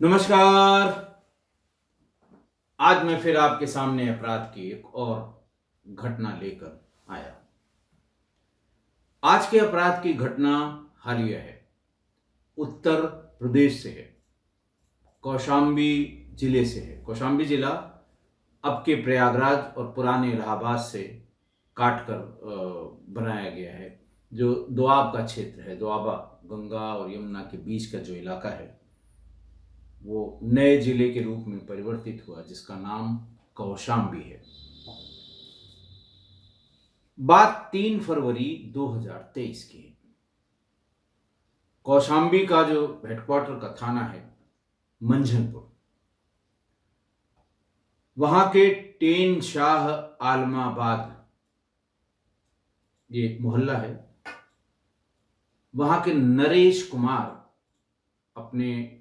नमस्कार। आज मैं फिर आपके सामने अपराध की एक और घटना लेकर आया। आज के अपराध की घटना हालिया है, उत्तर प्रदेश से है, कौशाम्बी जिले से है। कौशाम्बी जिला अब के प्रयागराज और पुराने इलाहाबाद से काट कर बनाया गया है। जो दोआब का क्षेत्र है, दोआबा गंगा और यमुना के बीच का जो इलाका है, वो नए जिले के रूप में परिवर्तित हुआ, जिसका नाम कौशाम्बी है। बात 3 फरवरी 2023 की है। कौशाम्बी का जो हेडक्वार्टर का थाना है मंझनपुर, वहां के टेन शाह आलमाबाद ये मोहल्ला है। वहां के नरेश कुमार अपने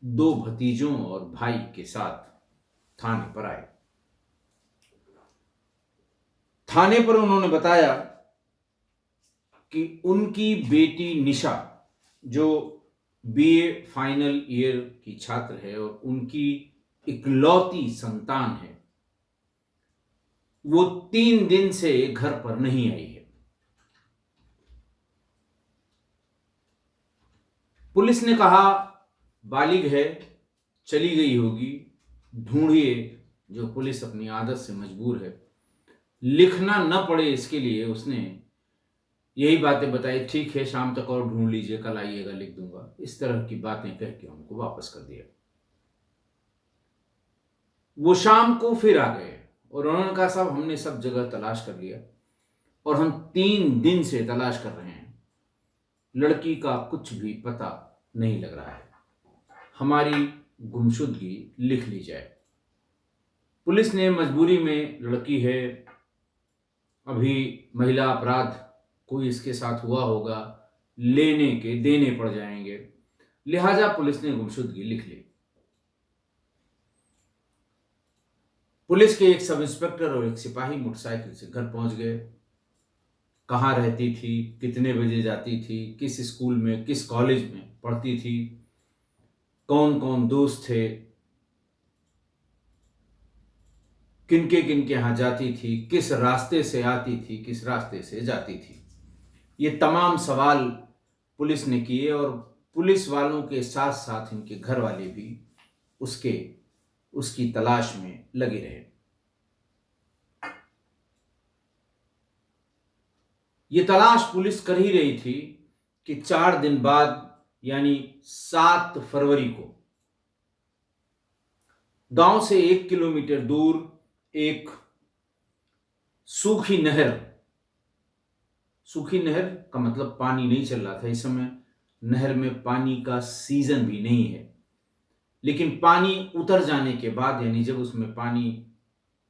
2 भतीजों और भाई के साथ थाने पर आए। थाने पर उन्होंने बताया कि उनकी बेटी निशा, जो बीए फाइनल ईयर की छात्र है और उनकी इकलौती संतान है, वो 3 दिन से घर पर नहीं आई है। पुलिस ने कहा बालिग है, चली गई होगी, ढूंढिए। जो पुलिस अपनी आदत से मजबूर है, लिखना न पड़े इसके लिए उसने यही बातें बताई। ठीक है, शाम तक और ढूंढ लीजिए, कल आइएगा, लिख दूंगा। इस तरह की बातें कह के उनको वापस कर दिया। वो शाम को फिर आ गए और उन्होंने कहा साहब, हमने सब जगह तलाश कर लिया और हम 3 दिन से तलाश कर रहे हैं, लड़की का कुछ भी पता नहीं लग रहा है, हमारी गुमशुदगी लिख ली जाए। पुलिस ने मजबूरी में, लड़की है, अभी महिला अपराध कोई इसके साथ हुआ होगा, लेने के देने पड़ जाएंगे, लिहाजा पुलिस ने गुमशुदगी लिख ली। पुलिस के एक सब इंस्पेक्टर और एक सिपाही मोटरसाइकिल से घर पहुंच गए। कहाँ रहती थी, कितने बजे जाती थी, किस स्कूल में, किस कॉलेज में पढ़ती थी, कौन कौन दोस्त थे, किनके यहाँ जाती थी, किस रास्ते से आती थी, किस रास्ते से जाती थी, ये तमाम सवाल पुलिस ने किए। और पुलिस वालों के साथ साथ इनके घर वाले भी उसकी तलाश में लगे रहे। ये तलाश पुलिस कर ही रही थी कि 4 दिन बाद, यानी 7 फरवरी को, गांव से 1 किलोमीटर दूर एक सूखी नहर का मतलब पानी नहीं चल रहा था इस समय, नहर में पानी का सीजन भी नहीं है, लेकिन पानी उतर जाने के बाद, यानी जब उसमें पानी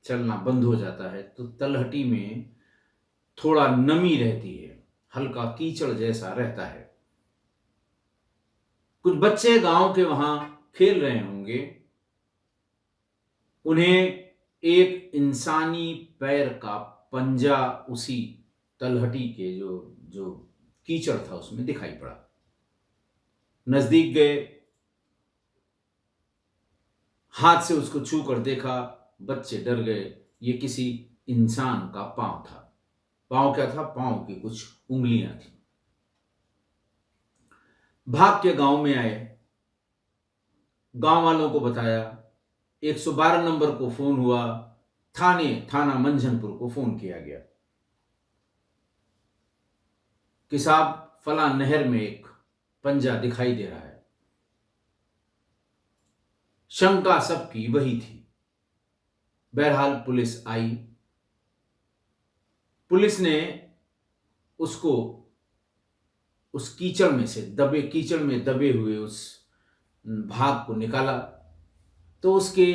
चलना बंद हो जाता है, तो तलहटी में थोड़ा नमी रहती है, हल्का कीचड़ जैसा रहता है। कुछ बच्चे गांव के वहां खेल रहे होंगे, उन्हें एक इंसानी पैर का पंजा उसी तलहटी के जो कीचड़ था उसमें दिखाई पड़ा। नजदीक गए, हाथ से उसको छू कर देखा, बच्चे डर गए। ये किसी इंसान का पांव था। पांव क्या था? पांव की कुछ उंगलियां थी। भाग के गांव में आए, गांव वालों को बताया, 112 नंबर को फोन हुआ, थाना मंझनपुर को फोन किया गया कि साहब फला नहर में एक पंजा दिखाई दे रहा है। शंका सबकी वही थी। बहरहाल पुलिस आई। पुलिस ने उसको उस कीचड़ में दबे हुए उस भाग को निकाला, तो उसके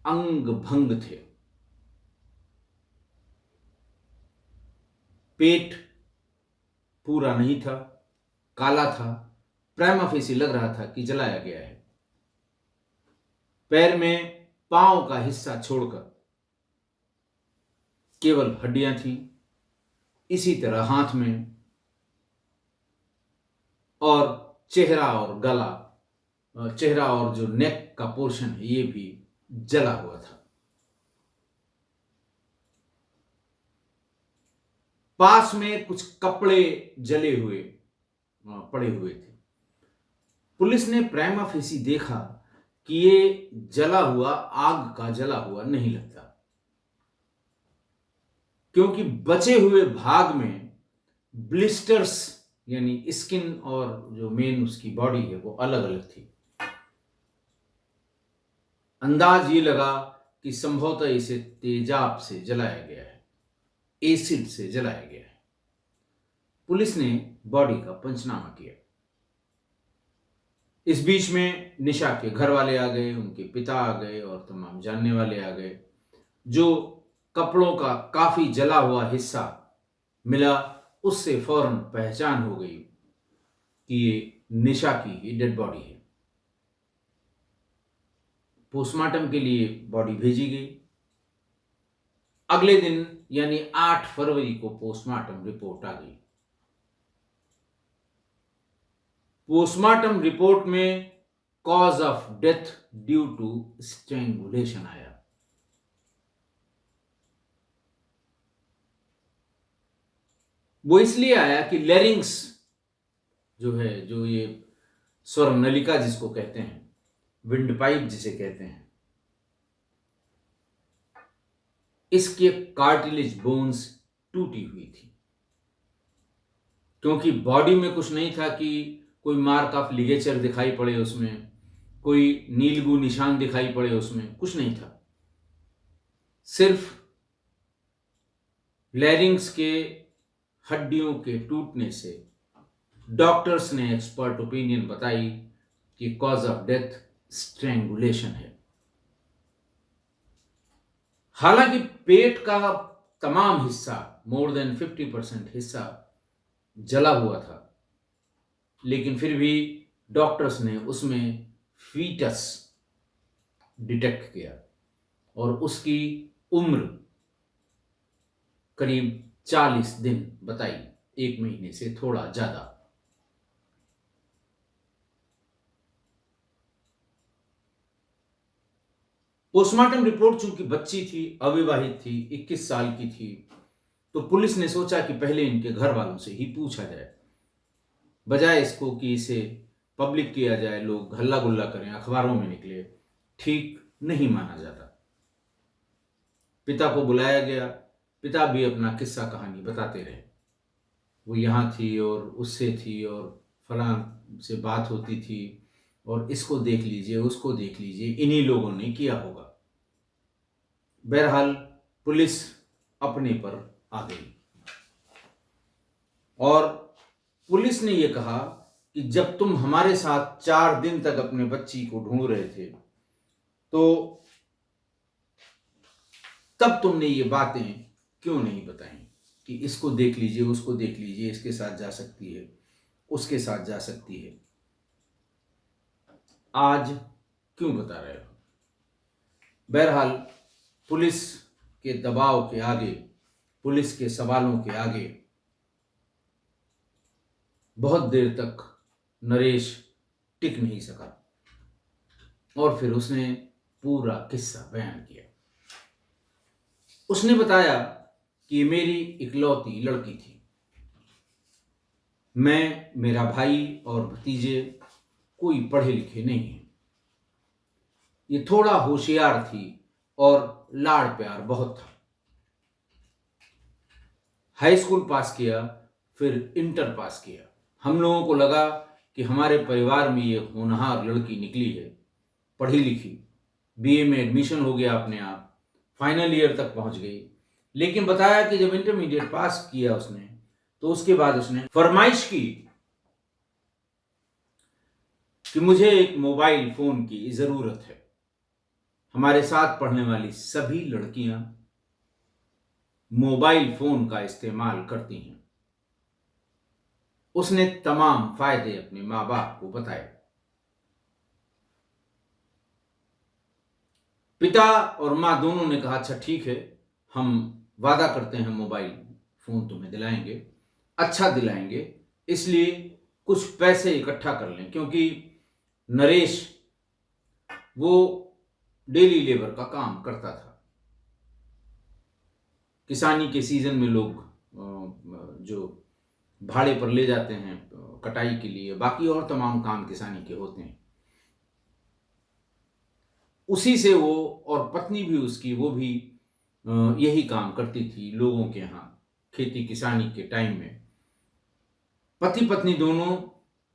अंग भंग थे। पेट पूरा नहीं था, काला था, प्राइमा फेसी लग रहा था कि जलाया गया है। पैर में पांव का हिस्सा छोड़कर केवल हड्डियां थीं। इसी तरह हाथ में और चेहरा और गला चेहरा और जो नेक का पोर्शन है ये भी जला हुआ था। पास में कुछ कपड़े जले हुए पड़े हुए थे। पुलिस ने प्राइमा फेसी देखा कि ये जला हुआ, आग का जला हुआ नहीं लगता, क्योंकि बचे हुए भाग में ब्लिस्टर्स यानी स्किन और जो मेन उसकी बॉडी है वो अलग अलग थी। अंदाज ये लगा कि संभवतः इसे तेजाब से जलाया गया है, एसिड से जलाया गया है। पुलिस ने बॉडी का पंचनामा किया। इस बीच में निशा के घर वाले आ गए, उनके पिता आ गए और तमाम जानने वाले आ गए। जो कपड़ों का काफी जला हुआ हिस्सा मिला उससे फौरन पहचान हो गई कि ये निशा की ही डेड बॉडी है। पोस्टमार्टम के लिए बॉडी भेजी गई। अगले दिन यानी 8 फरवरी को पोस्टमार्टम रिपोर्ट आ गई। पोस्टमार्टम रिपोर्ट में cause of death due to strangulation आया। वो इसलिए आया कि लैरिंग्स जो है, जो ये स्वर नलिका जिसको कहते हैं, विंड पाइप जिसे कहते हैं, इसके कार्टिलेज बोन्स टूटी हुई थी। क्योंकि बॉडी में कुछ नहीं था कि कोई मार्क ऑफ लिगेचर दिखाई पड़े उसमें, कोई नीलगू निशान दिखाई पड़े उसमें, कुछ नहीं था। सिर्फ लैरिंग्स के हड्डियों के टूटने से डॉक्टर्स ने एक्सपर्ट ओपिनियन बताई कि कॉज ऑफ डेथ स्ट्रैंगुलेशन है। हालांकि पेट का तमाम हिस्सा, मोर देन 50% हिस्सा जला हुआ था, लेकिन फिर भी डॉक्टर्स ने उसमें फीटस डिटेक्ट किया और उसकी उम्र करीब 40 दिन बताई, 1 महीने से थोड़ा ज्यादा। पोस्टमार्टम रिपोर्ट चूंकि बच्ची थी, अविवाहित थी, 21 साल की थी, तो पुलिस ने सोचा कि पहले इनके घर वालों से ही पूछा जाए, बजाय इसको कि इसे पब्लिक किया जाए, लोग हल्ला गुल्ला करें, अखबारों में निकले, ठीक नहीं माना जाता। पिता को बुलाया गया। पिता भी अपना किस्सा कहानी बताते रहे। वो यहाँ थी और उससे थी और फलां से बात होती थी और इसको देख लीजिए, उसको देख लीजिए, इन्हीं लोगों ने किया होगा। बहरहाल पुलिस अपने पर आ गई और पुलिस ने यह कहा कि जब तुम हमारे साथ 4 दिन तक अपने बच्ची को ढूंढ रहे थे तो तब तुमने ये बातें क्यों नहीं बताई कि इसको देख लीजिए, उसको देख लीजिए, इसके साथ जा सकती है, उसके साथ जा सकती है। आज क्यों बता रहे हो? बहरहाल पुलिस के दबाव के आगे, पुलिस के सवालों के आगे बहुत देर तक नरेश टिक नहीं सका और फिर उसने पूरा किस्सा बयान किया। उसने बताया कि मेरी इकलौती लड़की थी। मैं, मेरा भाई और भतीजे कोई पढ़े लिखे नहीं हैं। ये थोड़ा होशियार थी और लाड़ प्यार बहुत था। हाई स्कूल पास किया, फिर इंटर पास किया। हम लोगों को लगा कि हमारे परिवार में ये होनहार लड़की निकली है, पढ़ी लिखी, बीए में एडमिशन हो गया अपने आप, फाइनल ईयर तक पहुंच गई। लेकिन बताया कि जब इंटरमीडिएट पास किया उसने तो उसके बाद उसने फरमाइश की कि मुझे एक मोबाइल फोन की जरूरत है। हमारे साथ पढ़ने वाली सभी लड़कियां मोबाइल फोन का इस्तेमाल करती हैं। उसने तमाम फायदे अपने मां बाप को बताए। पिता और मां दोनों ने कहा अच्छा ठीक है, हम वादा करते हैं मोबाइल फोन तुम्हें दिलाएंगे, अच्छा दिलाएंगे, इसलिए कुछ पैसे इकट्ठा कर लें, क्योंकि नरेश, वो डेली लेबर का काम करता था। किसानी के सीजन में लोग जो भाड़े पर ले जाते हैं कटाई के लिए, बाकी और तमाम काम किसानी के होते हैं, उसी से वो, और पत्नी भी उसकी, वो भी यही काम करती थी लोगों के यहाँ खेती किसानी के टाइम में। पति पत्नी दोनों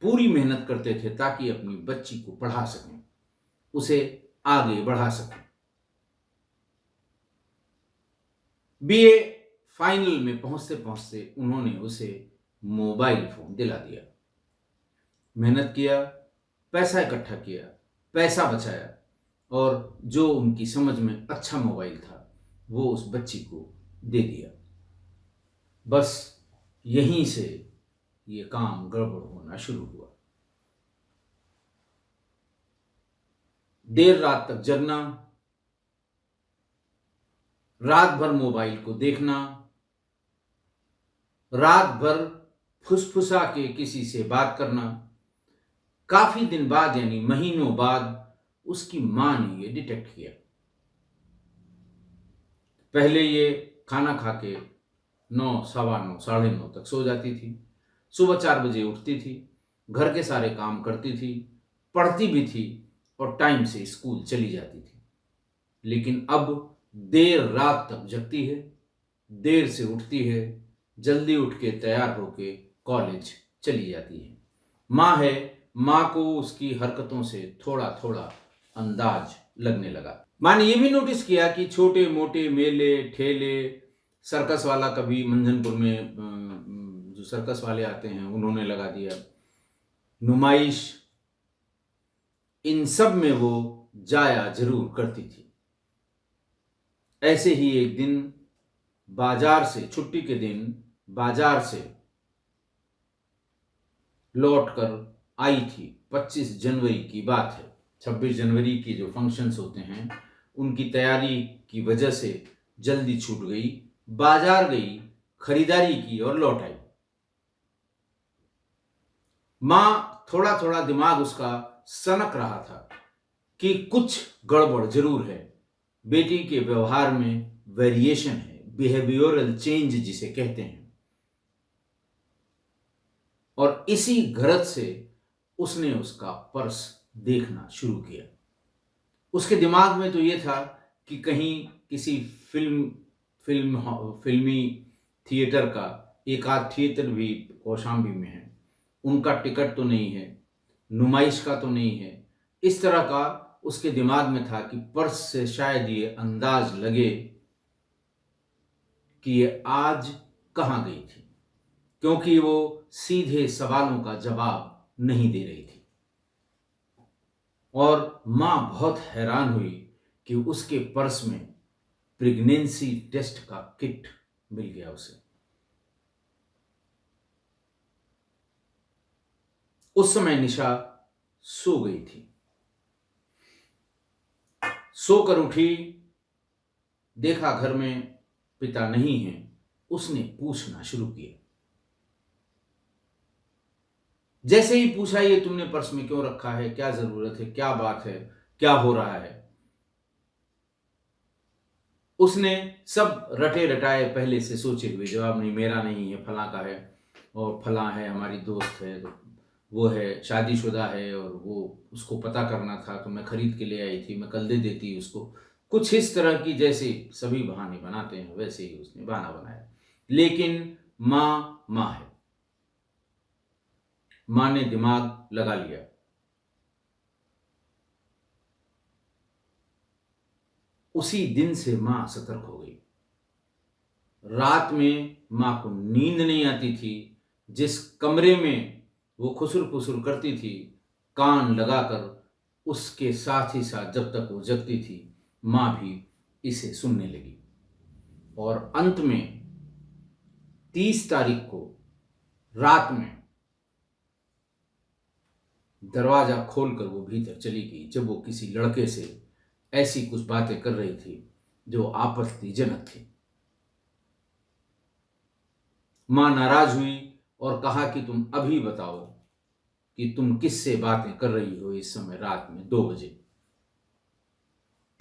पूरी मेहनत करते थे ताकि अपनी बच्ची को पढ़ा सकें, उसे आगे बढ़ा सकें। बीए फाइनल में पहुंचते पहुंचते उन्होंने उसे मोबाइल फोन दिला दिया। मेहनत किया, पैसा इकट्ठा किया, पैसा बचाया, और जो उनकी समझ में अच्छा मोबाइल था वो उस बच्ची को दे दिया। बस यहीं से ये काम गड़बड़ होना शुरू हुआ। देर रात तक जगना, रात भर मोबाइल को देखना, रात भर फुसफुसा के किसी से बात करना। काफी दिन बाद, यानी महीनों बाद, उसकी मां ने ये डिटेक्ट किया। पहले ये खाना खा के 9, सवा 9, साढ़े 9 तक सो जाती थी, सुबह 4 बजे उठती थी, घर के सारे काम करती थी, पढ़ती भी थी और टाइम से स्कूल चली जाती थी। लेकिन अब देर रात तक जगती है, देर से उठती है, जल्दी उठ के तैयार होके कॉलेज चली जाती है। माँ है, माँ को उसकी हरकतों से थोड़ा थोड़ा अंदाज लगने लगा। माँ ने यह भी नोटिस किया कि छोटे मोटे मेले ठेले, सर्कस वाला कभी मंझनपुर में जो सर्कस वाले आते हैं उन्होंने लगा दिया, नुमाइश, इन सब में वो जाया जरूर करती थी। ऐसे ही एक दिन बाजार से, छुट्टी के दिन बाजार से लौटकर आई थी। 25 जनवरी की बात है। 26 जनवरी की जो फंक्शंस होते हैं उनकी तैयारी की वजह से जल्दी छूट गई, बाजार गई, खरीदारी की और लौट आई। मां, थोड़ा थोड़ा दिमाग उसका सनक रहा था कि कुछ गड़बड़ जरूर है, बेटी के व्यवहार में वेरिएशन है, बिहेवियरल चेंज जिसे कहते हैं। और इसी गरज से उसने उसका पर्स देखना शुरू किया। उसके दिमाग में तो यह था कि कहीं किसी फिल्मी थिएटर का, एक आध थिएटर भी कौशाम्बी में है, उनका टिकट तो नहीं है, नुमाइश का तो नहीं है। इस तरह का उसके दिमाग में था कि पर्स से शायद ये अंदाज लगे कि ये आज कहाँ गई थी, क्योंकि वो सीधे सवालों का जवाब नहीं दे रही थी। और मां बहुत हैरान हुई कि उसके पर्स में प्रेगनेंसी टेस्ट का किट मिल गया उसे। उस समय निशा सो गई थी। सोकर उठी, देखा घर में पिता नहीं है। उसने पूछना शुरू किया। जैसे ही पूछा, ये तुमने पर्स में क्यों रखा है, क्या जरूरत है, क्या बात है, क्या हो रहा है, उसने सब रटे रटाए पहले से सोचे हुए जवाब, नहीं मेरा नहीं है, फला का है, और फला है, हमारी दोस्त है, तो वो है, शादीशुदा है, और वो उसको पता करना था तो मैं खरीद के ले आई थी, मैं कल दे देती उसको। कुछ इस तरह की, जैसे सभी बहाने बनाते हैं वैसे ही उसने बहाना बनाया। लेकिन माँ है, माँ ने दिमाग लगा लिया। उसी दिन से माँ सतर्क हो गई। रात में माँ को नींद नहीं आती थी। जिस कमरे में वो खुसुर फुसुर करती थी, कान लगाकर, उसके साथ ही साथ जब तक वो जगती थी, माँ भी इसे सुनने लगी। और अंत में 30 तारीख को रात में दरवाजा खोलकर वो भीतर चली गई, जब वो किसी लड़के से ऐसी कुछ बातें कर रही थी जो आपत्तिजनक थी। मां नाराज हुई और कहा कि तुम अभी बताओ कि तुम किससे बातें कर रही हो इस समय रात में 2 बजे।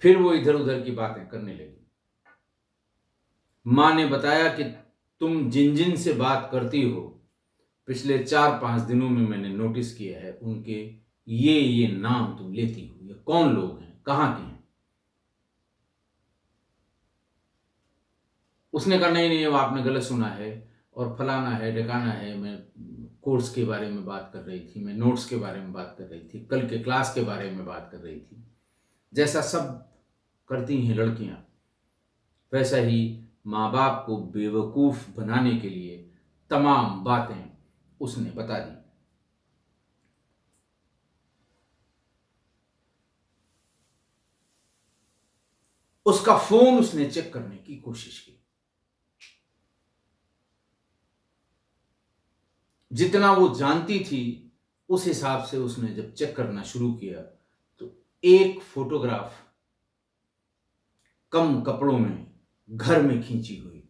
फिर वो इधर उधर की बातें करने लगी। माँ ने बताया कि तुम जिन जिन से बात करती हो पिछले 4-5 दिनों में मैंने नोटिस किया है, उनके ये नाम तुम लेती हो। ये कौन लोग हैं, कहाँ के हैं? उसने कहा नहीं नहीं, वो आपने गलत सुना है, और फलाना है ढिकाना है, मैं कोर्स के बारे में बात कर रही थी, मैं नोट्स के बारे में बात कर रही थी, कल के क्लास के बारे में बात कर रही थी। जैसा सब करती हैं लड़कियां, वैसा ही माँ बाप को बेवकूफ बनाने के लिए तमाम बातें उसने बता दी। उसका फोन उसने चेक करने की कोशिश की। जितना वो जानती थी उस हिसाब से उसने जब चेक करना शुरू किया तो एक फोटोग्राफ कम कपड़ों में घर में खींची हुई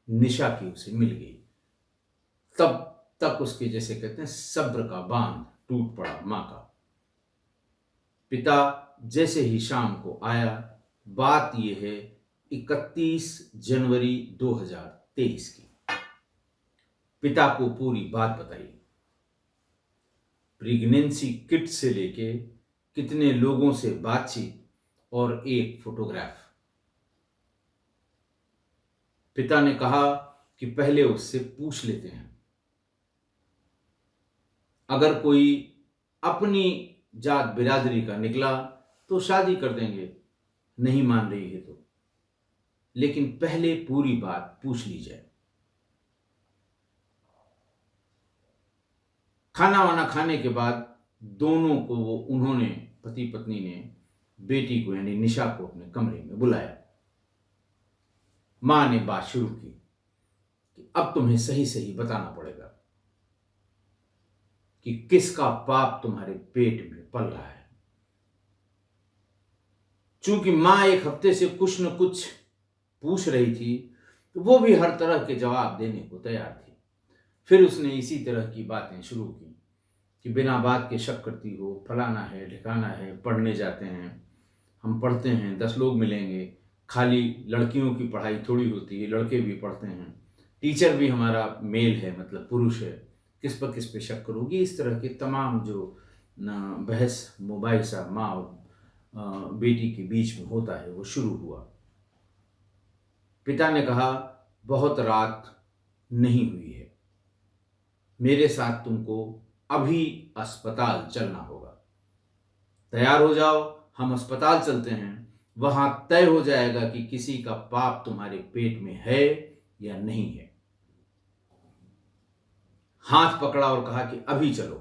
निशा की उसे मिल गई। तब तक उसके, जैसे कहते हैं, सब्र का बांध टूट पड़ा मां का। पिता जैसे ही शाम को आया, बात यह है 31 जनवरी 2023 की, पिता को पूरी बात बताई। प्रेगनेंसी किट से लेके कितने लोगों से बातचीत और एक फोटोग्राफ। पिता ने कहा कि पहले उससे पूछ लेते हैं, अगर कोई अपनी जात बिरादरी का निकला तो शादी कर देंगे, नहीं मान रही है तो, लेकिन पहले पूरी बात पूछ ली जाए। खाना वाना खाने के बाद दोनों को उन्होंने, पति पत्नी ने, बेटी को यानी निशा को अपने कमरे में बुलाया। मां ने बात शुरू की कि अब तुम्हें सही सही बताना पड़ेगा कि किसका पाप तुम्हारे पेट में पल रहा है। चूंकि मां एक हफ्ते से कुछ न कुछ पूछ रही थी, तो वो भी हर तरह के जवाब देने को तैयार थी। फिर उसने इसी तरह की बातें शुरू की कि बिना बात के शक करती हो, फलाना है ढिकाना है, पढ़ने जाते हैं, हम पढ़ते हैं, 10 लोग मिलेंगे, खाली लड़कियों की पढ़ाई थोड़ी होती है, लड़के भी पढ़ते हैं, टीचर भी हमारा मेल है, मतलब पुरुष है, किस पे शक करोगी। इस तरह के तमाम जो बहस मोबाइल सा माँ और बेटी के बीच में होता है, वो शुरू हुआ। पिता ने कहा, बहुत रात नहीं हुई है, मेरे साथ तुमको अभी अस्पताल चलना होगा, तैयार हो जाओ, हम अस्पताल चलते हैं, वहां तय हो जाएगा कि किसी का पाप तुम्हारे पेट में है या नहीं है। हाथ पकड़ा और कहा कि अभी चलो।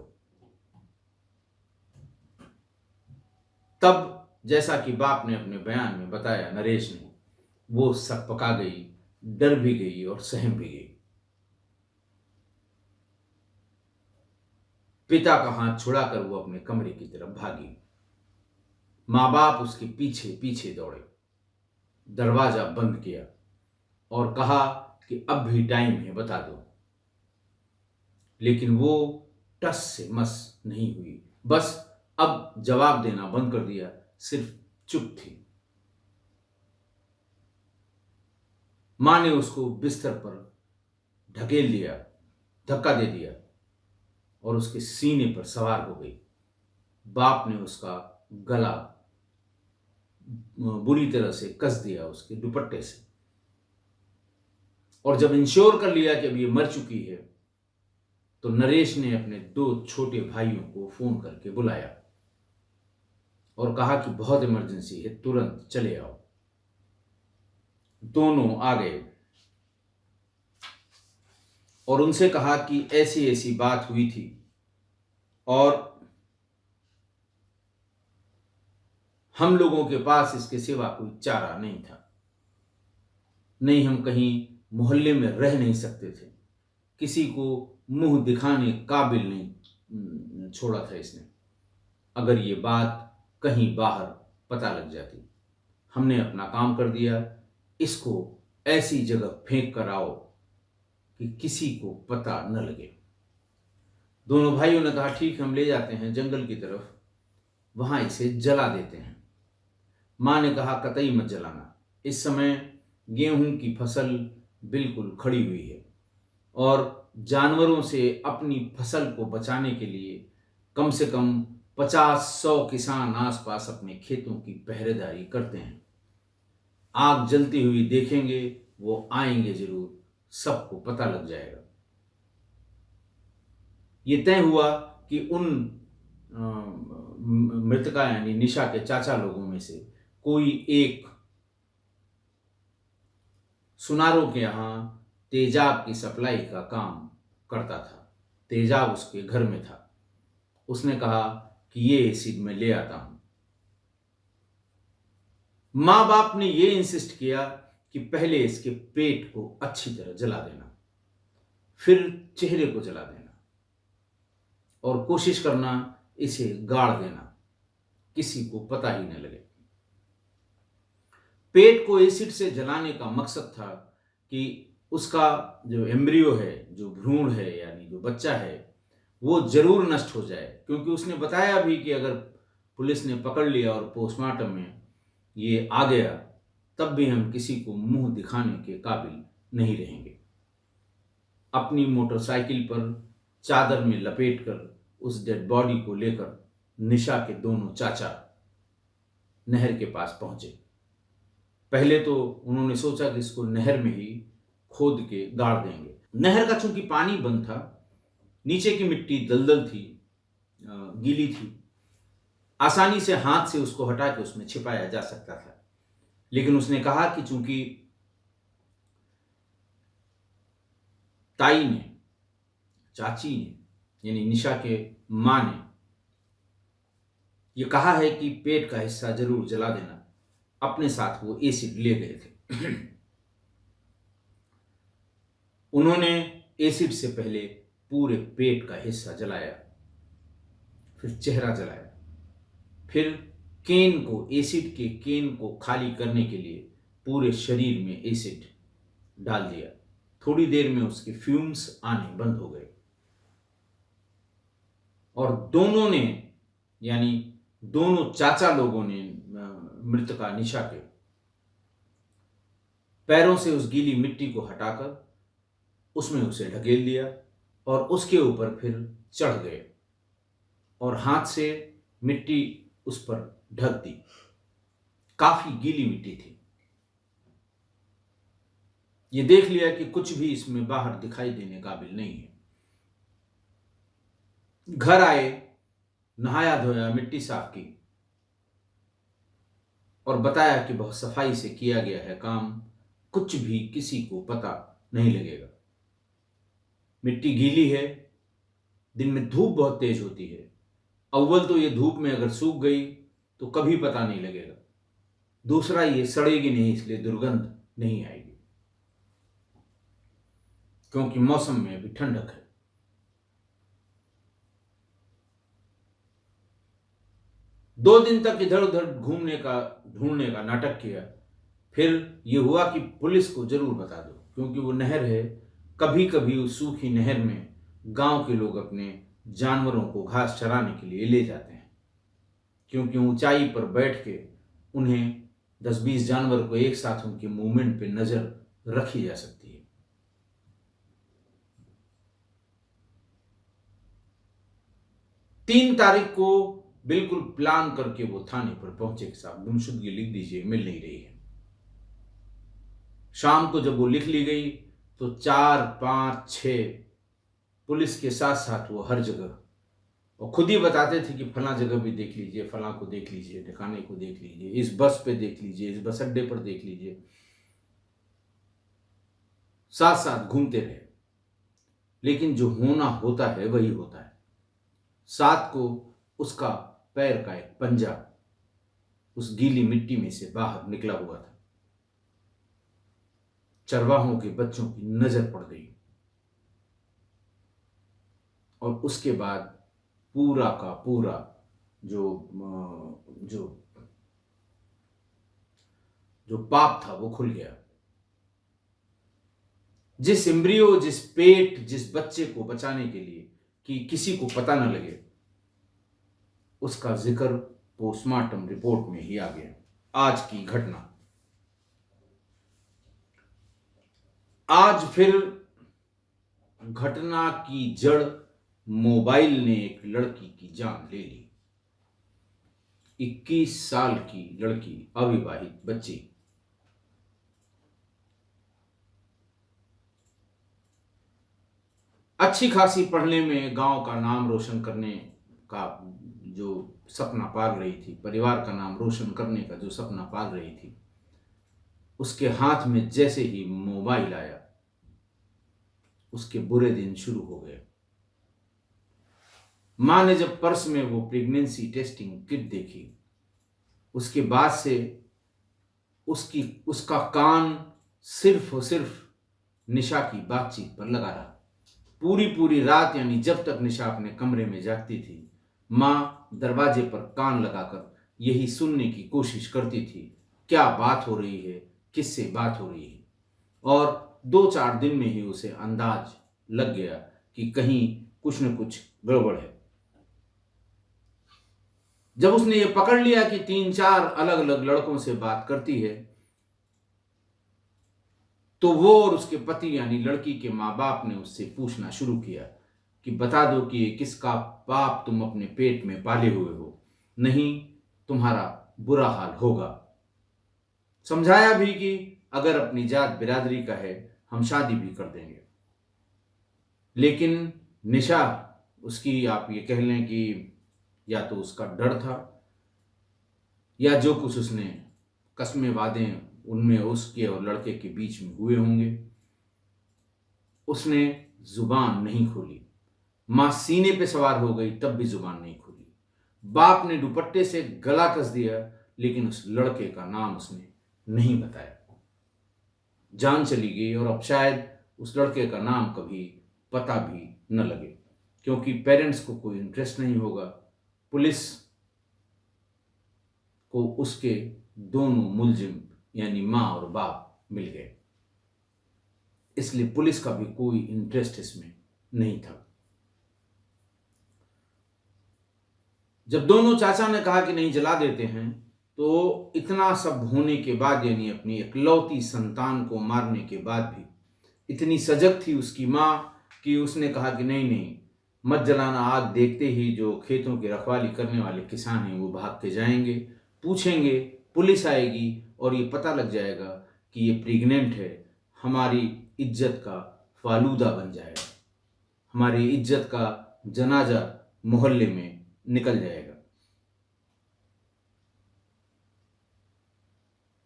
तब जैसा कि बाप ने अपने बयान में बताया, नरेश ने, वो सकपका गई, डर भी गई और सहम भी गई। पिता का हाथ छुड़ाकर वो अपने कमरे की तरफ भागी। मां बाप उसके पीछे पीछे दौड़े, दरवाजा बंद किया और कहा कि अब भी टाइम है, बता दो। लेकिन वो टस से मस नहीं हुई, बस अब जवाब देना बंद कर दिया, सिर्फ चुप थी। मां ने उसको बिस्तर पर ढकेल दिया, धक्का दे दिया और उसके सीने पर सवार हो गई। बाप ने उसका गला बुरी तरह से कस दिया उसके दुपट्टे से, और जब इंश्योर कर लिया कि अब ये मर चुकी है, तो नरेश ने अपने 2 छोटे भाइयों को फोन करके बुलाया और कहा कि बहुत इमरजेंसी है, तुरंत चले आओ। दोनों आ गए और उनसे कहा कि ऐसी ऐसी बात हुई थी और हम लोगों के पास इसके सिवा कोई चारा नहीं था, नहीं हम कहीं मोहल्ले में रह नहीं सकते थे, किसी को मुंह दिखाने काबिल नहीं छोड़ा था इसने। अगर ये बात कहीं बाहर पता लग जाती, हमने अपना काम कर दिया, इसको ऐसी जगह फेंक कर आओ कि किसी को पता न लगे। दोनों भाइयों ने कहा ठीक, हम ले जाते हैं जंगल की तरफ, वहां इसे जला देते हैं। मां ने कहा कतई मत जलाना, इस समय गेहूं की फसल बिल्कुल खड़ी हुई है और जानवरों से अपनी फसल को बचाने के लिए कम से कम 50-100 किसान आसपास अपने खेतों की पहरेदारी करते हैं। आग जलती हुई देखेंगे, वो आएंगे जरूर, सबको पता लग जाएगा। ये तय हुआ कि उन मृतका यानी निशा के चाचा लोगों में से कोई एक सुनारों के यहां तेजाब की सप्लाई का काम करता था। तेजाब उसके घर में था। उसने कहा कि ये एसिड मैं ले आता हूं। मां बाप ने ये इंसिस्ट किया कि पहले इसके पेट को अच्छी तरह जला देना, फिर चेहरे को जला देना और कोशिश करना इसे गाड़ देना, किसी को पता ही न लगे। पेट को एसिड से जलाने का मकसद था कि उसका जो एम्ब्रियो है, जो भ्रूण है यानी जो बच्चा है, वो जरूर नष्ट हो जाए, क्योंकि उसने बताया भी कि अगर पुलिस ने पकड़ लिया और पोस्टमार्टम में ये आ गया, तब भी हम किसी को मुंह दिखाने के काबिल नहीं रहेंगे। अपनी मोटरसाइकिल पर चादर में लपेटकर उस डेड बॉडी को लेकर निशा के दोनों चाचा नहर के पास पहुंचे। पहले तो उन्होंने सोचा कि इसको नहर में ही खोद के गाड़ देंगे। नहर का चूंकि पानी बंद था, नीचे की मिट्टी दलदल थी, गीली थी, आसानी से हाथ से उसको हटा के उसमें छिपाया जा सकता था। लेकिन उसने कहा कि चूंकि ताई ने, चाची ने यानी निशा के मां ने यह कहा है कि पेट का हिस्सा जरूर जला देना, अपने साथ वो एसिड ले गए थे। उन्होंने एसिड से पहले पूरे पेट का हिस्सा जलाया, फिर चेहरा जलाया, फिर केन को, एसिड के केन को खाली करने के लिए पूरे शरीर में एसिड डाल दिया। थोड़ी देर में उसके फ्यूम्स आने बंद हो गए और दोनों ने यानी दोनों चाचा लोगों ने मृतका निशा के पैरों से उस गीली मिट्टी को हटाकर उसमें उसे ढकेल दिया और उसके ऊपर फिर चढ़ गए और हाथ से मिट्टी उस पर ढक दी। काफी गीली मिट्टी थी। ये देख लिया कि कुछ भी इसमें बाहर दिखाई देने काबिल नहीं है। घर आए, नहाया धोया, मिट्टी साफ की और बताया कि बहुत सफाई से किया गया है काम, कुछ भी किसी को पता नहीं लगेगा। मिट्टी गीली है, दिन में धूप बहुत तेज होती है। अव्वल तो ये धूप में अगर सूख गई तो कभी पता नहीं लगेगा, दूसरा ये सड़ेगी नहीं, इसलिए दुर्गंध नहीं आएगी, क्योंकि मौसम में अभी ठंडक है। दो दिन तक इधर उधर ढूंढने का नाटक किया। फिर यह हुआ कि पुलिस को जरूर बता दो, क्योंकि वो नहर है, कभी कभी उस सूखी नहर में गांव के लोग अपने जानवरों को घास चराने के लिए ले जाते हैं, क्योंकि ऊंचाई पर बैठ के उन्हें 10-20 जानवर को एक साथ उनके मूवमेंट पे नजर रखी जा सकती है। 3 तारीख को बिल्कुल प्लान करके वो थाने पर पहुंचे कि साहब गुमशुदगी लिख दीजिए, मिल नहीं रही है। शाम को जब वो लिख ली गई तो 4, 5, 6 पुलिस के साथ साथ वो हर जगह, और खुद ही बताते थे कि फला जगह भी देख लीजिए, फला को देख लीजिए, ठिकाने को देख लीजिए, इस बस पे देख लीजिए, इस बस अड्डे पर देख लीजिए, साथ साथ घूमते रहे। लेकिन जो होना होता है वही होता है। 7 को उसका पैर का एक पंजा उस गीली मिट्टी में से बाहर निकला हुआ था। चरवाहों के बच्चों की नजर पड़ गई और उसके बाद पूरा का पूरा जो पाप था वो खुल गया। जिस एम्ब्रियो, जिस पेट, जिस बच्चे को बचाने के लिए कि किसी को पता न लगे, उसका जिक्र पोस्टमार्टम रिपोर्ट में ही आ गया। आज की घटना, आज फिर घटना की जड़ मोबाइल ने एक लड़की की जान ले ली। 21 साल की लड़की, अविवाहित बच्ची। अच्छी खासी पढ़ने में, गांव का नाम रोशन करने का जो सपना पाल रही थी, परिवार का नाम रोशन करने का जो सपना पाल रही थी, उसके हाथ में जैसे ही मोबाइल आया, उसके बुरे दिन शुरू हो गए। मां ने जब पर्स में वो प्रेगनेंसी टेस्टिंग किट देखी, उसके बाद से उसका कान सिर्फ और सिर्फ निशा की बातचीत पर लगा रहा। पूरी रात, यानी जब तक निशा अपने कमरे में जागती थी, मां दरवाजे पर कान लगाकर यही सुनने की कोशिश करती थी, क्या बात हो रही है, किससे बात हो रही है। और 2-4 दिन में ही उसे अंदाज लग गया कि कहीं कुछ न कुछ गड़बड़ है। जब उसने ये पकड़ लिया कि 3-4 अलग अलग लड़कों से बात करती है, तो वो और उसके पति यानी लड़की के माँ बाप ने उससे पूछना शुरू किया कि बता दो कि ये किसका पाप तुम अपने पेट में पाले हुए हो, नहीं तुम्हारा बुरा हाल होगा। समझाया भी कि अगर अपनी जात बिरादरी का है, हम शादी भी कर देंगे। लेकिन निशा, उसकी आप ये कह लें कि या तो उसका डर था, या जो कुछ उसने कस्में वादे उनमें उसके और लड़के के बीच में हुए होंगे, उसने जुबान नहीं खोली। मां सीने पे सवार हो गई, तब भी जुबान नहीं खोली। बाप ने दुपट्टे से गला कस दिया, लेकिन उस लड़के का नाम उसने नहीं बताया। जान चली गई, और अब शायद उस लड़के का नाम कभी पता भी न लगे, क्योंकि पेरेंट्स को कोई इंटरेस्ट नहीं होगा। पुलिस को उसके दोनों मुलजिम यानी मां और बाप मिल गए, इसलिए पुलिस का भी कोई इंटरेस्ट इसमें नहीं था। जब दोनों चाचा ने कहा कि नहीं जला देते हैं, तो इतना सब होने के बाद, यानी अपनी इकलौती संतान को मारने के बाद भी इतनी सजग थी उसकी मां कि उसने कहा कि नहीं नहीं मत जलाना। आग देखते ही जो खेतों की रखवाली करने वाले किसान हैं वो भाग के जाएंगे, पूछेंगे, पुलिस आएगी और ये पता लग जाएगा कि ये प्रेग्नेंट है। हमारी इज्जत का फालूदा बन जाएगा, हमारी इज्जत का जनाजा मोहल्ले में निकल जाएगा।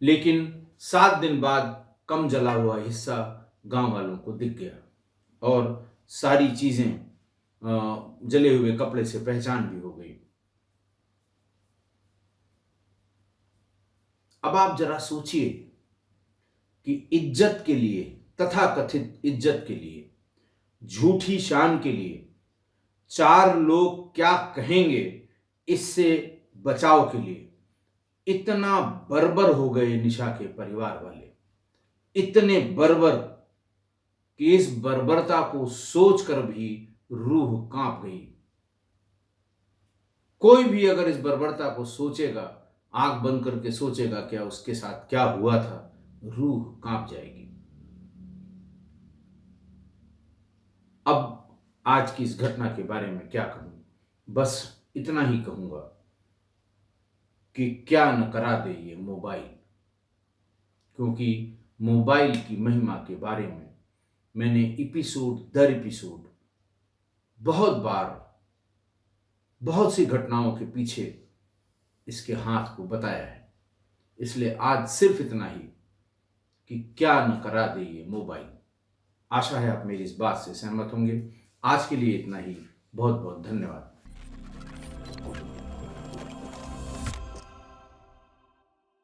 लेकिन 7 दिन बाद कम जला हुआ हिस्सा गांव वालों को दिख गया, और सारी चीजें जले हुए कपड़े से पहचान भी हो गई। अब आप जरा सोचिए कि इज्जत के लिए, तथाकथित इज्जत के लिए, झूठी शान के लिए 4 लोग क्या कहेंगे, इससे बचाव के लिए इतना बर्बर हो गए निशा के परिवार वाले, इतने बर्बर कि इस बर्बरता को सोचकर भी रूह कांप गई। कोई भी अगर इस बर्बरता को सोचेगा, आंख बंद करके सोचेगा क्या उसके साथ क्या हुआ था, रूह कांप जाएगी। अब आज की इस घटना के बारे में क्या कहूं, बस इतना ही कहूंगा कि क्या न करा दे ये मोबाइल। क्योंकि मोबाइल की महिमा के बारे में मैंने एपिसोड दर एपिसोड बहुत बार, बहुत सी घटनाओं के पीछे इसके हाथ को बताया है। इसलिए आज सिर्फ इतना ही कि क्या न करा दे ये मोबाइल। आशा है आप मेरी इस बात से सहमत होंगे। आज के लिए इतना ही। बहुत बहुत धन्यवाद।